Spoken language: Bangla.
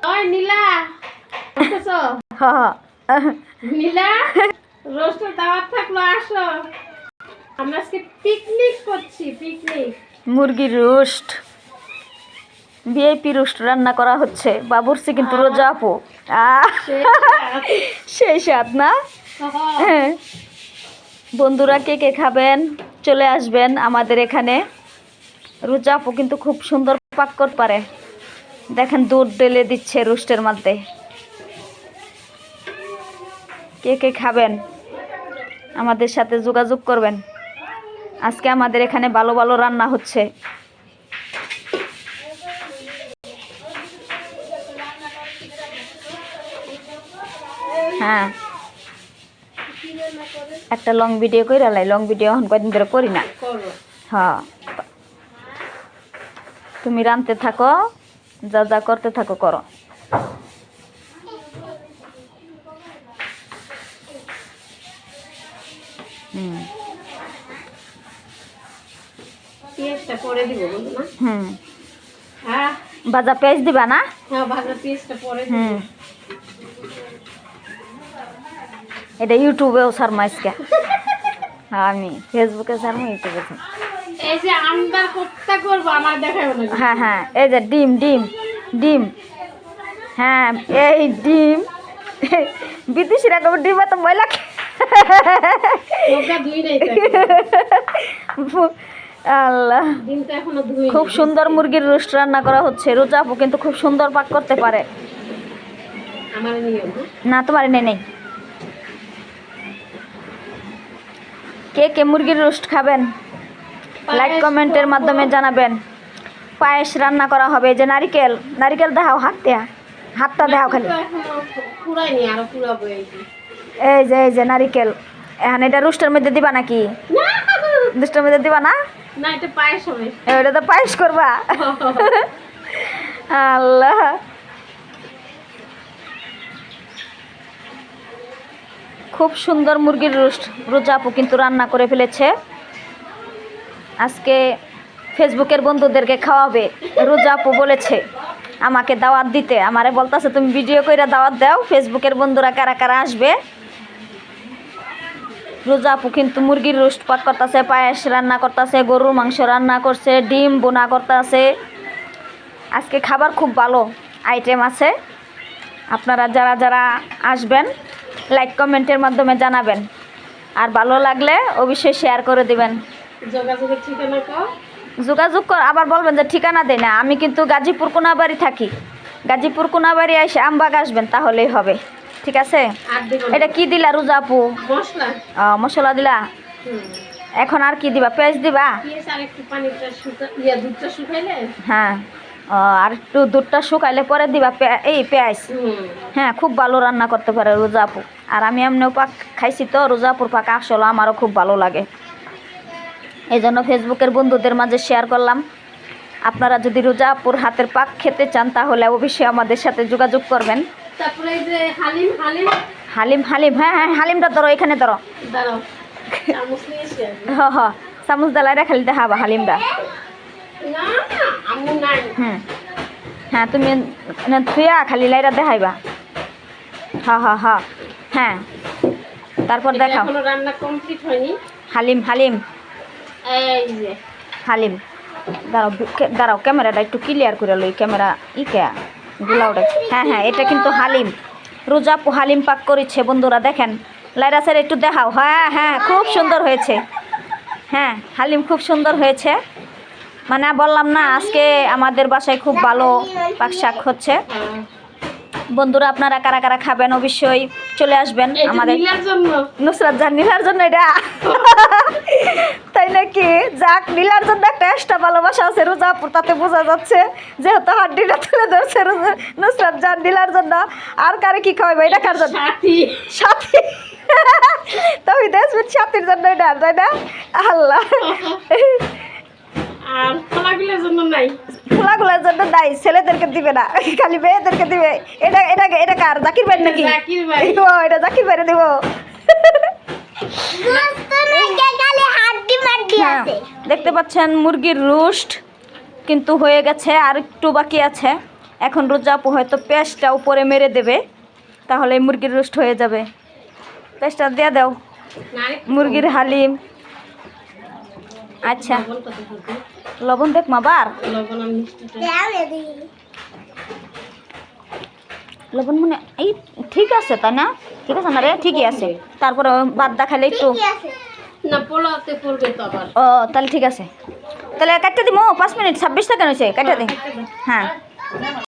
ওই নীলা বুঝতেছো? নীলা রোস্টের দাওয়াত থাকলো, আসো। আমরা আজকে পিকনিক করছি, পিকনিক। মুরগির রোস্ট, ভিআইপি রোস্ট রান্না করা হচ্ছে। বাবুর্চি কিন্তু রোজা আপু সেই স্বাদ না? হ্যাঁ। বন্ধুরা কে কে খাবেন চলে আসবেন আমাদের এখানে। রোজা আপু কিন্তু খুব সুন্দর পাক করতে পারে। দেখেন দুধ ঢেলে দিচ্ছে রোস্টের মধ্যে। কে কে খাবেন আমাদের সাথে যোগাযোগ করবেন। আজকে আমাদের এখানে ভালো ভালো রান্না হচ্ছে। হ্যাঁ, একটা লং ভিডিও করে লাই। লং ভিডিও এখন কয়দিন ধরে করি না। হ্যাঁ, তুমি রাঁধতে থাকো, যা যা করতে থাকো করো। পেঁয়াজটা পরে দিব না? হ্যাঁ, ভাজা পেঁয়াজ দিবা না? হ্যাঁ, ভাজা পেঁয়াজটা পরে দিব। এটা ইউটিউবেও ছাড়মা আজকে। আমি ফেসবুকে ছাড়মা, ইউটিউবে। এই যে আমরা কোপ্তা করব, আমার দেখাবো না। হ্যাঁ হ্যাঁ, এই যে ডিম ডিম ডিম। হ্যাঁ, এই ডিম বিদেশিরা কবে ডিম এত ময়লা আল্লাহ। খুব সুন্দর মুরগির রোস্ট রান্না করা হচ্ছে। রোজা আপু কিন্তু খুব সুন্দর পাক করতে পারে। না, তোমার নেই। কে কে মুরগির রোস্ট খাবেন লাইক কমেন্টের মাধ্যমে জানাবেন। পায়েস রান্না করা হবে। যে নারিকেল নারিকেল দেখাও, হাতটা দেখাও খালি। এই যে এই যে নারিকেল। এখন এটা রোস্টের মধ্যে দিবা নাকি? রোস্টের মধ্যে দিবা না? না, এটা পায়েস হবে। এটা তো পায়েস করবা। আল্লাহ। খুব সুন্দর মুরগির রোস্ট রোজা আপু কিন্তু রান্না করে ফেলেছে। আজকে ফেসবুকের বন্ধুদেরকে খাওয়াবে। রোজা আপু বলেছে আমাকে দাওয়াত দিতে। আমারে বলতেছে তুমি ভিডিও করে দাওয়াত দাও, ফেসবুকের বন্ধুরা কারা কারা আসবে। রোজা আপু কিন্তু মুরগির রোস্ট পাক করতেছে, পায়েস রান্না করতেছে, গরুর মাংস রান্না করছে, ডিম বোনা করতেছে। আজকে খাবার খুব ভালো আইটেম আছে। আপনারা যারা যারা আসবেন লাইক কমেন্টের মাধ্যমে জানাবেন। আর ভালো লাগলে অবশ্যই শেয়ার করে দিবেন। যোগাযোগ কর, আবার বলবেন যে ঠিকানা দেয় না। আমি কিন্তু গাজীপুর কোনাবাড়ি থাকি। গাজীপুর কোনাবাড়ি এসে আমবাগ আসবেন, তাহলেই হবে। ঠিক আছে? এটা কি দিলা রোজা আপু? মশলা দিলা। এখন আর কি দিবা? পেঁয়াজ দিবা? হ্যাঁ, আর একটু দুধটা শুকাইলে পরে দিবা এই পেঁয়াজ। হ্যাঁ, খুব ভালো রান্না করতে পারে রোজা আপু। আর আমি এমনিও পাক খাইছি তো, রোজা আপুর পাক আসলে আমারও খুব ভালো লাগে। এই জন্য ফেসবুকের বন্ধুদের মাঝে শেয়ার করলাম। আপনারা যদি রোজা আপুর হাতের পাক খেতে চান তাহলে অবশ্যই আমাদের সাথে যোগাযোগ করবেন। তারপরে এই যে হালিম হালিম হালিম হালিম হ্যাঁ হ্যাঁ, হালিমটা ধরো, এখানে ধরো। হ্যাঁ, চামচ দালাইরা খালি দেখাবা হালিমটা। হ্যাঁ, তুমি থুয়া খালি লাইরা দেখাইবা। হ্যাঁ হ্যাঁ হ্যাঁ হ্যাঁ, তারপর দেখাও। রান্না কমপ্লিট হয়নি। হালিম হালিম এই যে হালিম। দাঁড়াও দাঁড়াও, ক্যামেরাটা একটু ক্লিয়ার করে লই। ক্যামেরা গুলাওটা। হ্যাঁ হ্যাঁ, এটা কিন্তু হালিম। রোজা আপু হালিম পাক করেছে বন্ধুরা, দেখেন। লাইরা স্যার একটু দেখাও। হ্যাঁ হ্যাঁ, খুব সুন্দর হয়েছে। হ্যাঁ, হালিম খুব সুন্দর হয়েছে। মানে বললাম না, আজকে আমাদের বাসায় খুব ভালো পাক শাক হচ্ছে। বন্ধুরা আপনারা কারা কারা খাবেন অবশ্যই চলে আসবেন আমাদের। নুসরাত জান নীলার জন্য এটা তাই নাকি? যাক, নীলার জন্য একটা এক্সট্রা ভালোবাসা আছে রোজা আপুর, তাতে বোঝা যাচ্ছে। যেহেতু হাড্ডিটা তুলে ধরছে নুসরাত জান নীলার জন্য। আর কারে কি খাওয়াইবে? এটা কার জন্য? সাথী। তবে দেখবেন সাথীর জন্য এটা, তাই না? আল্লাহ। আর ফলাগুলোর জন্য নাই, ফলাগুলোর জন্য নাই। ছেলেদেরকে দিবে না, খালি মেয়েদেরকে দিবে। এটা এটা এটা কার? জাকির ভাই নাকি? এটা জাকির ভাইরে দিব। দেখতে পাচ্ছেন মুরগির রোস্ট কিন্তু হয়ে গেছে, আর একটু বাকি আছে। এখন রোজা আপু হয়তো পেঁয়াজটা উপরে মেরে দেবে, তাহলে মুরগির রোস্ট হয়ে যাবে। পেঁয়াজটা দিয়ে দাও। না, আরেকটু মুরগির হালিম। আচ্ছা, লবণ কত হবে? লবণ দেখ মাবার। লবণ আর মিষ্টিটা লবণ মানে এই ঠিক আছে তাই না? ঠিক আছে না রে? ঠিকই আছে। তারপরে বাদ দেখালে একটু না, পোলাওতে পড়বে তো আবার। ও তাহলে ঠিক আছে। তাহলে কাটতে দিব 5 মিনিট 26 সেকেন্ড হয়েছে, কাটতে দিই। হ্যাঁ